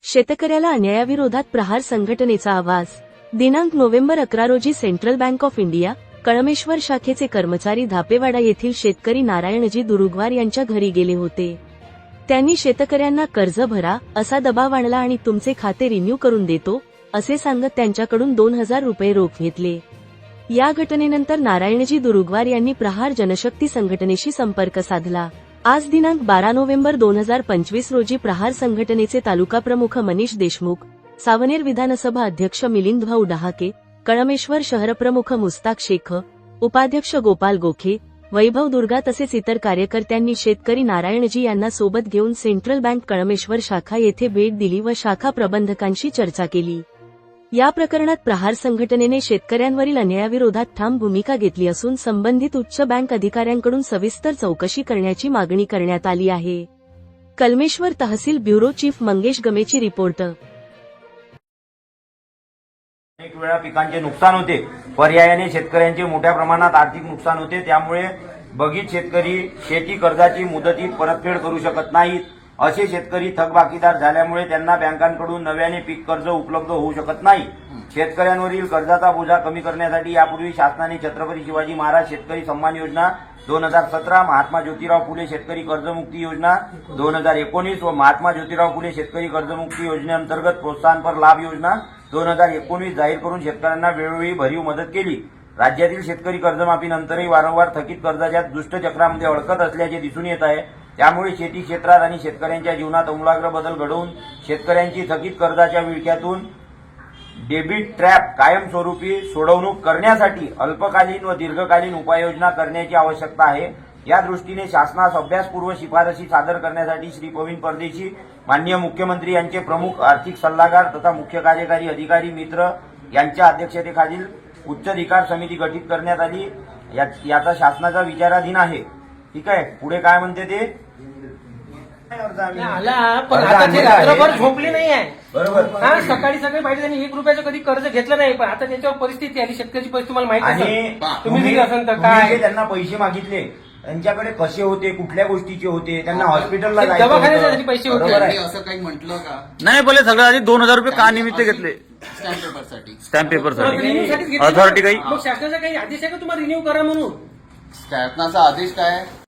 शेतकऱ्याला अन्यायाविरोधात प्रहार संघटनेचा आवाज। दिनांक नोव्हेंबर 11 रोजी central bank of India Kalmeshwar शाखेचे कर्मचारी धापेवाडा येथील शेतकरी नारायणजी दुरुगवार यांच्या घरी गेले होते। त्यांनी शेतकऱ्यांना कर्ज भरा असा दबाव आणला आणि तुमचे खाते रिन्यू करून देतो असे सांगत त्यांच्याकडून 2000 रुपये रोख घेतले। या घटनेनंतर नारायणजी दुरुगवार यांनी प्रहार जनशक्ती संघटनेशी संपर्क साधला। आज दिनांक 12 नोव्हेंबर 2025 रोजी प्रहार संघटनेचे तालुका प्रमुख मनीष देशमुख, सावनेर विधानसभा अध्यक्ष मिलिंद भाऊ डहाके, कळमेश्वर शहर प्रमुख मुस्ताक शेख, उपाध्यक्ष गोपाल गोखे, वैभव दुर्गा तसेच इतर कार्यकर्त्यांनी शेतकरी नारायणजी यांना सोबत घेऊन सेंट्रल बँक कळमेश्वर शाखा येथे भेट दिली व शाखा प्रबंधकांशी चर्चा केली। या प्रकरणात प्रहार संघटनेने शेतकऱ्यांवरील अन्यायाविरोधात ठाम भूमिका घेतली असून संबंधित उच्च बँक अधिकाऱ्यांकडून सविस्तर चौकशी करण्याची मागणी करण्यात आली आहे। कळमेश्वर तहसील ब्युरो चीफ मंगेश गमेची रिपोर्ट। अनेक वेळा पिकांचे नुकसान होते, पर्यायाने शेतकऱ्यांचे मोठ्या प्रमाणात आर्थिक नुकसान होते। त्यामुळे बघित शेतकरी शेती कर्जाची मुदतीत परतफेड करू शकत नाहीत। असे शेतकरी थकबाकीदार झाल्यामुळे त्यांना बँकांकडून नव्याने पीक कर्ज उपलब्ध होऊ शकत नाही। शेतकऱ्यांवरील कर्जाचा बोजा कमी करण्यासाठी यापूर्वी शासनाने छत्रपती शिवाजी महाराज शेतकरी सन्मान योजना 2017, महात्मा ज्योतिराव फुले शेतकरी कर्जमुक्ती योजना 2019 व महात्मा ज्योतिराव फुले शेतकरी कर्जमुक्ती योजनेअंतर्गत प्रोत्साहनपर लाभ योजना 2019 जाहीर करून शेतकऱ्यांना वेळोवेळी भरीव मदत केली। राज्यातील शेतकरी कर्जमाफीनंतरही वारंवार थकीत कर्जाच्या दुष्टचक्रामध्ये अडकत असल्याचे दिसून येत आहे। त्यामुळे शेती क्षेत्रात आणि शेतकऱ्यांच्या जीवनात आमूलाग्र बदल घडवून शेतकऱ्यांची थकीत कर्जाच्या विळख्यातून डेबिट ट्रॅप कायमस्वरूपी सोडवणूक करण्यासाठी अल्पकालीन व दीर्घकालीन उपाययोजना करण्याची आवश्यकता आहे। या दृष्टीने शासनास अभ्यासपूर्व शिफारशी सादर करण्यासाठी श्री प्रवीण परदेशी माननीय मुख्यमंत्री यांचे प्रमुख आर्थिक सल्लागार तथा मुख्य कार्यकारी अधिकारी मित्र यांच्या अध्यक्षतेखालील उच्चाधिकार समिती गठीत करण्यात आली। याचा शासनाचा विचाराधीन आहे। ठीक आहे, पुढे काय म्हणते ते आला पण आता ते रात्रभर झोपली नाही आहे। बरोबर, सकाळी पाहिजे त्यांनी 1 रुपयाचं कधी कर्ज घेतलं नाही, पण आता त्याच्यावर परिस्थिती आली, शेतकऱ्याची परिस्थिती तुम्हाला माहिती आणि तुम्ही दिली असेल तर काय त्यांना पैसे मागितले, त्यांच्याकडे कसे होते, कुठल्या गोष्टीचे होते, त्यांना हॉस्पिटलला दवाखान्यासाठी पैसे होते असं काही म्हटलं का? नाही, बोले सगळं आधी 2000 रुपये का निमित्त घेतले? स्टॅम्प पेपरसाठी अथॉरिटी काही मग शासनाचा काही आदेश आहे का तुम्हाला रिन्यू करा म्हणून? शासनाचा आदेश काय?